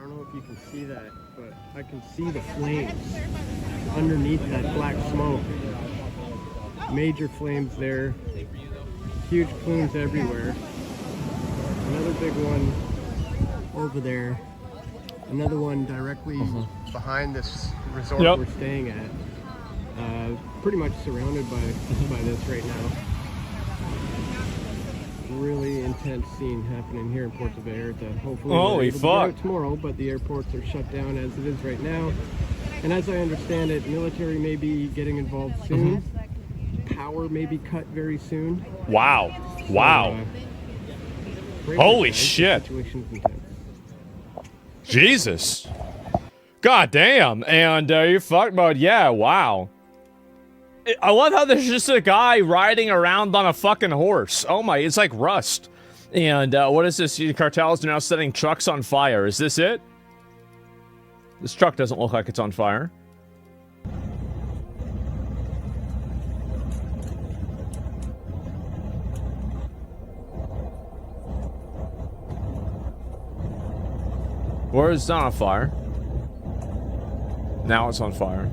don't know if you can see that, but I can see the flames underneath that black smoke. Major flames there. Huge plumes everywhere. Another big one over there. Another one directly behind this resort we're staying at. Pretty much surrounded by this right now. Really intense scene happening here in Puerto Vallarta. Hopefully we'll get out tomorrow, but the airports are shut down as it is right now. And as I understand it, military may be getting involved soon. Power may be cut very soon. Wow. So, wow. Holy shit. Jesus. God damn. And you're fucked about, yeah, wow. I love how there's just a guy riding around on a fucking horse. Oh my, it's like Rust. And what is this? Cartels are now setting trucks on fire. Is this it? This truck doesn't look like it's on fire. Or it's not on fire. Now it's on fire.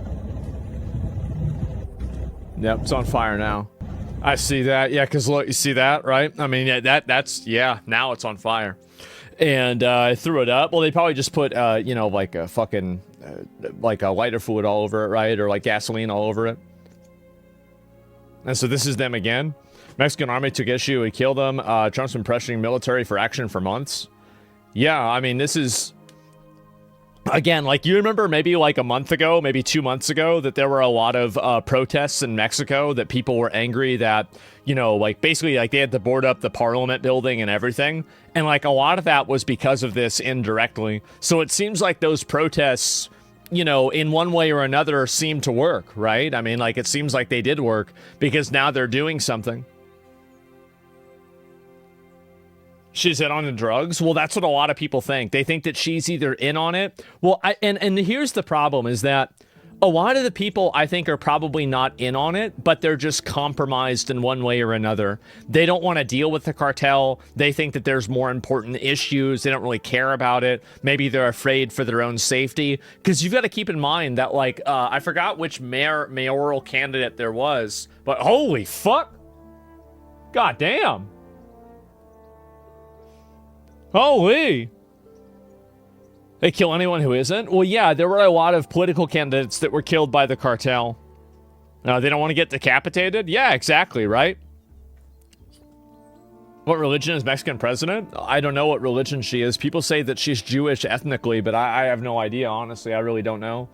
Yep, it's on fire now. I see that. Yeah, because look, you see that, right? I mean, yeah, that's, yeah, now it's on fire. And I threw it up. Well, they probably just put, you know, like a fucking, like a lighter fluid all over it, right? Or like gasoline all over it. And so this is them again. Mexican army took issue and killed them. Trump's been pressuring military for action for months. Yeah, I mean, this is... Again, like, you remember maybe like a month ago, maybe 2 months ago, that there were a lot of protests in Mexico, that people were angry that, you know, like, basically, like, they had to board up the parliament building and everything. And, like, a lot of that was because of this indirectly. So it seems like those protests, you know, in one way or another seem to work, right? I mean, like, it seems like they did work because now they're doing something. She's in on the drugs? Well, that's what a lot of people think. They think that she's either in on it. Well, and here's the problem is that a lot of the people, I think, are probably not in on it, but they're just compromised in one way or another. They don't want to deal with the cartel. They think that there's more important issues. They don't really care about it. Maybe they're afraid for their own safety. Because you've got to keep in mind that, like, I forgot which mayoral candidate there was, but holy fuck. God damn. Holy! They kill anyone who isn't? Well, yeah, there were a lot of political candidates that were killed by the cartel. They don't want to get decapitated? Yeah, exactly, right? What religion is Mexican president? I don't know what religion she is. People say that she's Jewish ethnically, but I have no idea, honestly. I really don't know.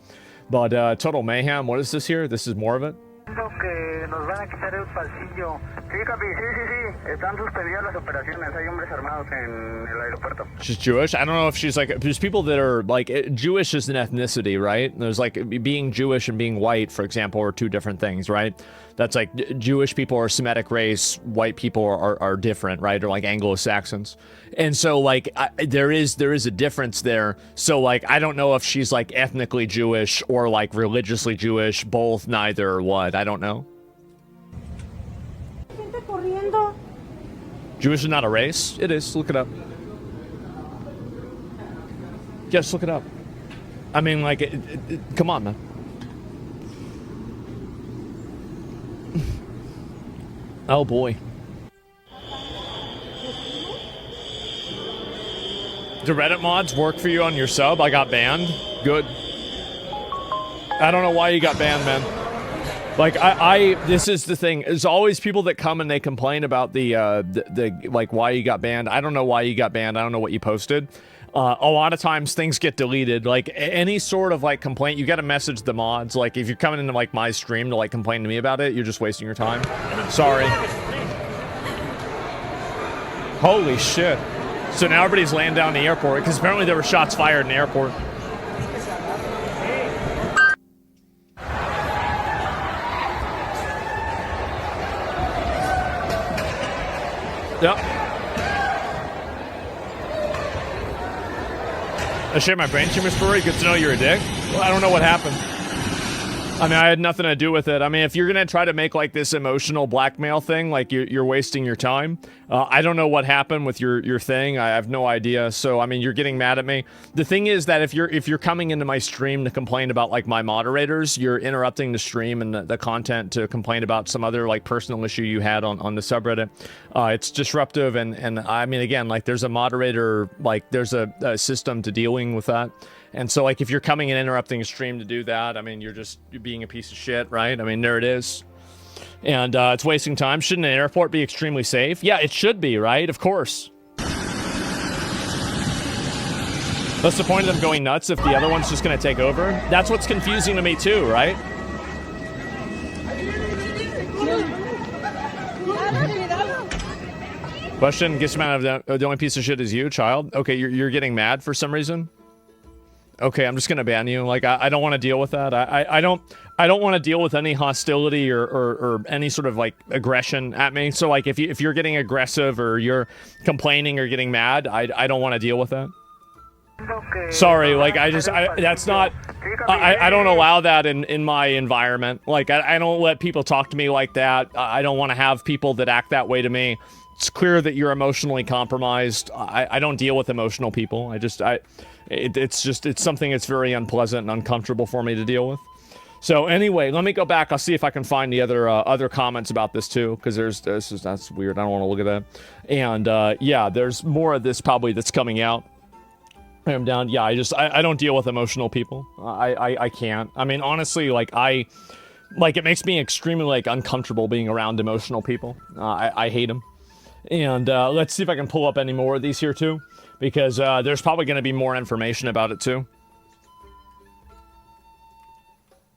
But total mayhem. What is this here? This is more of it? Que nos van a quitar el pasillo. Sí, Capi, sí. Están suspendidas las operaciones. Hay hombres armados en el aeropuerto. She's Jewish? I don't know if she's like... There's people that are like... Jewish is an ethnicity, right? There's like... Being Jewish and being white, for example, are two different things, right? That's like... Jewish people are Semitic race. White people are different, right? Or like Anglo-Saxons. And so, like, there is a difference there. So, like, I don't know if she's like ethnically Jewish or like religiously Jewish. Both, neither, or what. I don't know. Jewish is not a race? It is. Look it up. Just look it up. I mean, like, come on, man. Oh, boy. Do Reddit mods work for you on your sub? I got banned. Good. I don't know why you got banned, man. Like, this is the thing. There's always people that come and they complain about the like, why you got banned. I don't know why you got banned. I don't know what you posted. A lot of times things get deleted. Like, any sort of, like, complaint, you got to message the mods. Like, if you're coming into, like, my stream to, like, complain to me about it, you're just wasting your time. Sorry. Holy shit. So now everybody's laying down the airport, because apparently there were shots fired in the airport. Yep. I share my brain tumor story. Good to know you're a dick. Well, I don't know what happened. I mean, I had nothing to do with it. I mean, if you're gonna try to make like this emotional blackmail thing, like you're wasting your time. I don't know what happened with your thing. I have no idea. So I mean, you're getting mad at me. The thing is that if you're coming into my stream to complain about like my moderators, you're interrupting the stream and the content to complain about some other like personal issue you had on the subreddit. It's disruptive, and I mean, again, like there's a moderator, like there's a system to dealing with that. And so, like, if you're coming and interrupting a stream to do that, I mean, you're being a piece of shit, right? I mean, there it is. And it's wasting time. Shouldn't an airport be extremely safe? Yeah, it should be, right? Of course. What's the point of them going nuts if the other one's just going to take over? That's what's confusing to me, too, right? Question, gets mad of the only piece of shit is you, child. Okay, you're getting mad for some reason? Okay, I'm just gonna ban you. Like, I don't want to deal with that. I don't want to deal with any hostility or any sort of like aggression at me. So like, if you're getting aggressive or you're complaining or getting mad, I don't want to deal with that. Sorry, like that's not. I don't allow that in my environment. Like I don't let people talk to me like that. I don't want to have people that act that way to me. It's clear that you're emotionally compromised. I don't deal with emotional people. It's something that's very unpleasant and uncomfortable for me to deal with. So anyway, let me go back. I'll see if I can find the other comments about this too, because that's weird. I don't want to look at that. And yeah, there's more of this probably that's coming out. I'm down. Yeah, I don't deal with emotional people. I can't. I mean, honestly, like it makes me extremely like uncomfortable being around emotional people. I hate them. And let's see if I can pull up any more of these here too, because there's probably going to be more information about it too.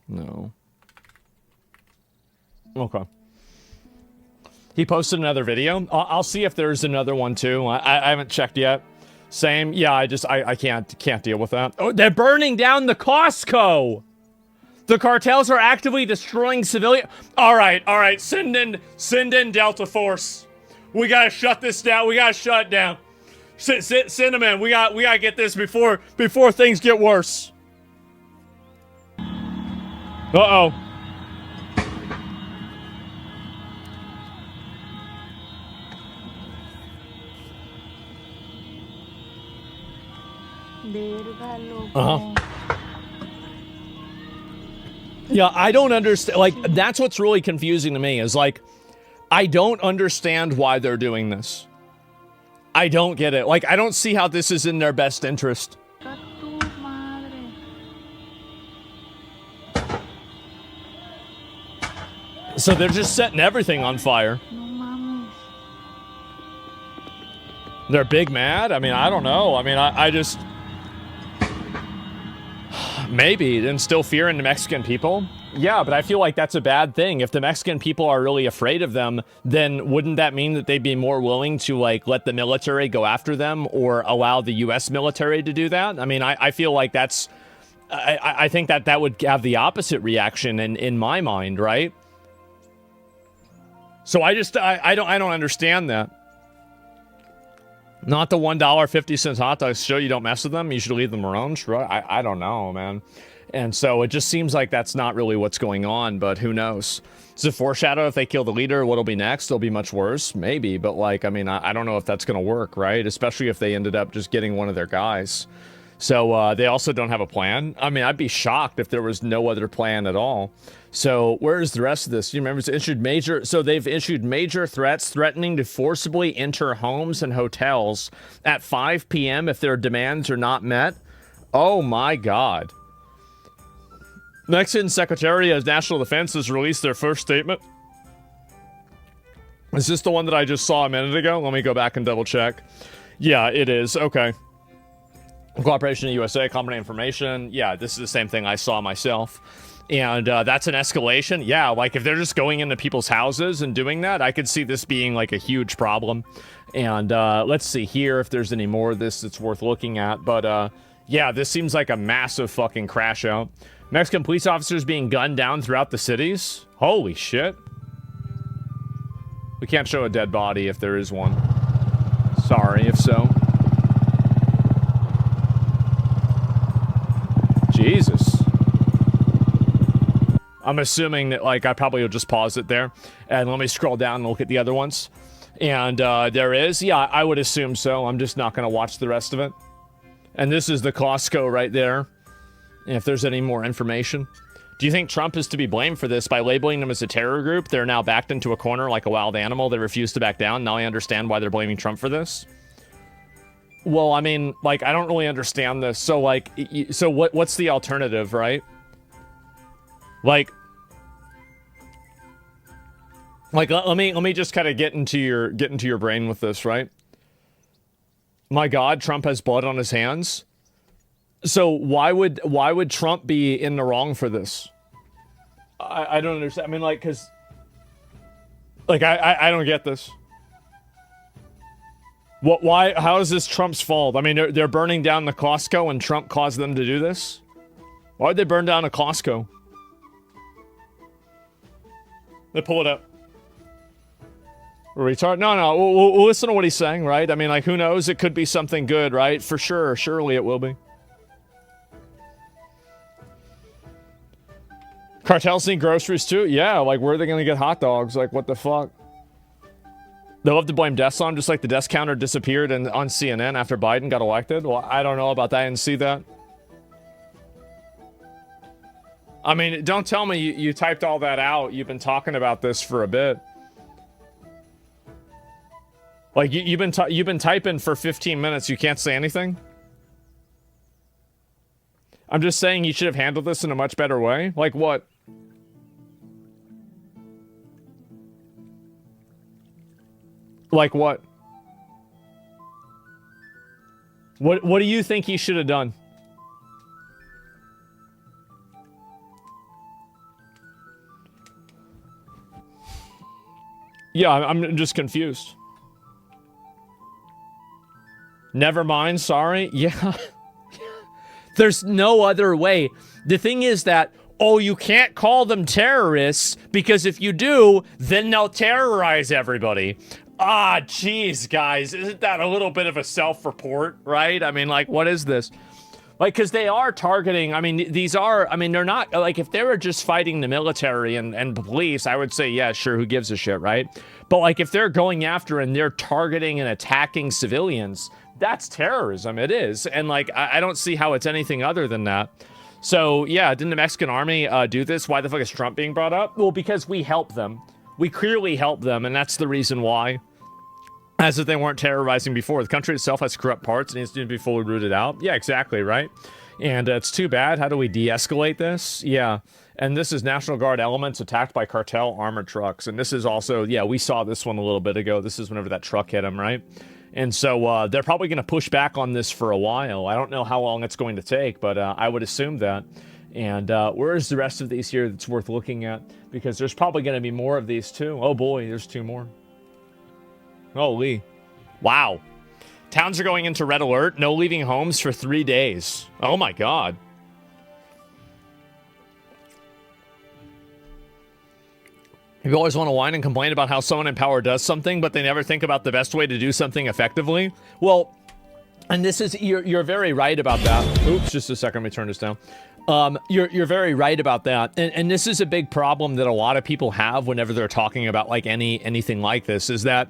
No. Okay. He posted another video. I'll see if there's another one too. I haven't checked yet. Same. Yeah, I can't deal with that. Oh, they're burning down the Costco. The cartels are actively destroying civilian. All right. Send in Delta Force. We gotta shut this down. We gotta shut it down. Send them in. We gotta get this before things get worse. Uh-oh. Uh-huh. Yeah, I don't understand. Like, that's what's really confusing to me is like, I don't understand why they're doing this. I don't get it. Like, I don't see how this is in their best interest. So they're just setting everything on fire. They're big mad? I mean, I don't know. I mean, I just... Maybe instill fear in the Mexican people. Yeah, but I feel like that's a bad thing. If the Mexican people are really afraid of them, then wouldn't that mean that they'd be more willing to like let the military go after them or allow the U.S. military to do that? I mean, I feel like that's... I think that would have the opposite reaction in my mind, right? So I don't understand that. Not the $1.50 hot dogs show you don't mess with them. You should leave them alone. Sure, I don't know, man. And so it just seems like that's not really what's going on, but who knows? Does it foreshadow if they kill the leader, what'll be next? It'll be much worse? Maybe, but like, I mean, I don't know if that's going to work, right? Especially if they ended up just getting one of their guys. So they also don't have a plan. I mean, I'd be shocked if there was no other plan at all. So where's the rest of this? You remember they've issued major threats threatening to forcibly enter homes and hotels at 5 p.m. if their demands are not met. Oh my God. Mexican Secretary of National Defense has released their first statement. Is this the one that I just saw a minute ago? Let me go back and double check. Yeah, it is. Okay. Cooperation in the USA, common information. Yeah, this is the same thing I saw myself. And that's an escalation. Yeah, like if they're just going into people's houses and doing that, I could see this being like a huge problem. And let's see here if there's any more of this that's worth looking at. But yeah, this seems like a massive fucking crash out. Mexican police officers being gunned down throughout the cities. Holy shit. We can't show a dead body if there is one. Sorry if so. Jesus. I'm assuming that, like, I probably will just pause it there. And let me scroll down and look at the other ones. And there is. Yeah, I would assume so. I'm just not going to watch the rest of it. And this is the Costco right there. If there's any more information. Do you think Trump is to be blamed for this? By labeling them as a terror group, they're now backed into a corner like a wild animal. They refuse to back down. Now I understand why they're blaming Trump for this. Well, I mean, like, I don't really understand this. So, like, so what's the alternative, right? Like, let me just kind of get into your brain with this, right? My God, Trump has blood on his hands. So why would Trump be in the wrong for this? I don't understand. I mean, like, cause, like, I don't get this. What? Why? How is this Trump's fault? I mean, they're burning down the Costco, and Trump caused them to do this. Why'd they burn down a Costco? They pull it up. Retard? No. We'll listen to what he's saying, right? I mean, like, who knows? It could be something good, right? For sure. Surely it will be. Cartels need groceries too? Yeah, like, where are they gonna get hot dogs? Like, what the fuck? They love to blame deaths on, just like the death counter disappeared on CNN after Biden got elected. Well, I don't know about that. I didn't see that. I mean, don't tell me you typed all that out. You've been talking about this for a bit. Like, you've been typing for 15 minutes. You can't say anything? I'm just saying you should have handled this in a much better way. Like what? Like what? What do you think he should have done? Yeah, I'm just confused. Never mind, sorry. Yeah. There's no other way. The thing is that, oh, you can't call them terrorists because if you do, then they'll terrorize everybody. Ah, jeez, guys. Isn't that a little bit of a self-report, right? I mean, like, what is this? Like, because they are targeting, I mean, these are, I mean, they're not, like, if they were just fighting the military and police, I would say, yeah, sure, who gives a shit, right? But, like, if they're going after and they're targeting and attacking civilians, that's terrorism. It is. And, like, I don't see how it's anything other than that. So, yeah, didn't the Mexican army do this? Why the fuck is Trump being brought up? Well, because we help them. We clearly help them, and that's the reason why. As if they weren't terrorizing before. The country itself has corrupt parts and needs to be fully rooted out. Yeah, exactly, right? And it's too bad. How do we de-escalate this? Yeah. And this is National Guard elements attacked by cartel armored trucks. And this is also, yeah, we saw this one a little bit ago. This is whenever that truck hit them, right? And so they're probably going to push back on this for a while. I don't know how long it's going to take, but I would assume that. And where is the rest of these here that's worth looking at? Because there's probably going to be more of these too. Oh boy, there's two more. Holy. Wow. Towns are going into red alert. No leaving homes for 3 days. Oh my god. You always want to whine and complain about how someone in power does something, but they never think about the best way to do something effectively. Well, and this is, you're very right about that. Oops, just a second, let me turn this down. You're very right about that. And this is a big problem that a lot of people have whenever they're talking about like anything like this, is that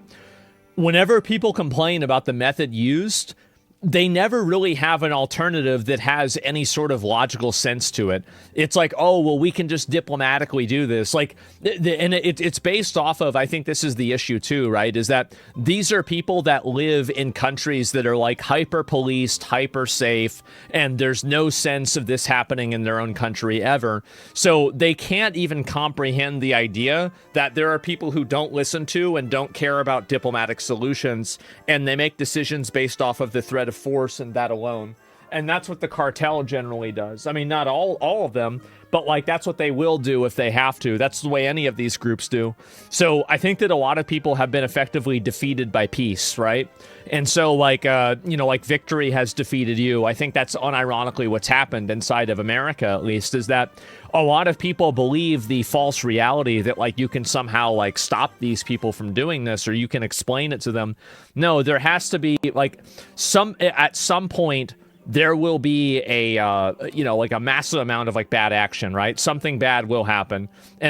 whenever people complain about the method used, they never really have an alternative that has any sort of logical sense to it. It's like, oh, well, we can just diplomatically do this. Like, and it's based off of, I think this is the issue too, right? Is that these are people that live in countries that are like hyper-policed, hyper-safe, and there's no sense of this happening in their own country ever. So they can't even comprehend the idea that there are people who don't listen to and don't care about diplomatic solutions, and they make decisions based off of the threat of force and that alone. And that's what the cartel generally does. I mean, not all of them, but like that's what they will do if they have to. That's the way any of these groups do. So I think that a lot of people have been effectively defeated by peace, right? And so like, like victory has defeated you. I think that's unironically what's happened inside of America, at least, is that a lot of people believe the false reality that like you can somehow like stop these people from doing this, or you can explain it to them. No, there has to be like at some point, there will be a, like a massive amount of like bad action, right? Something bad will happen. And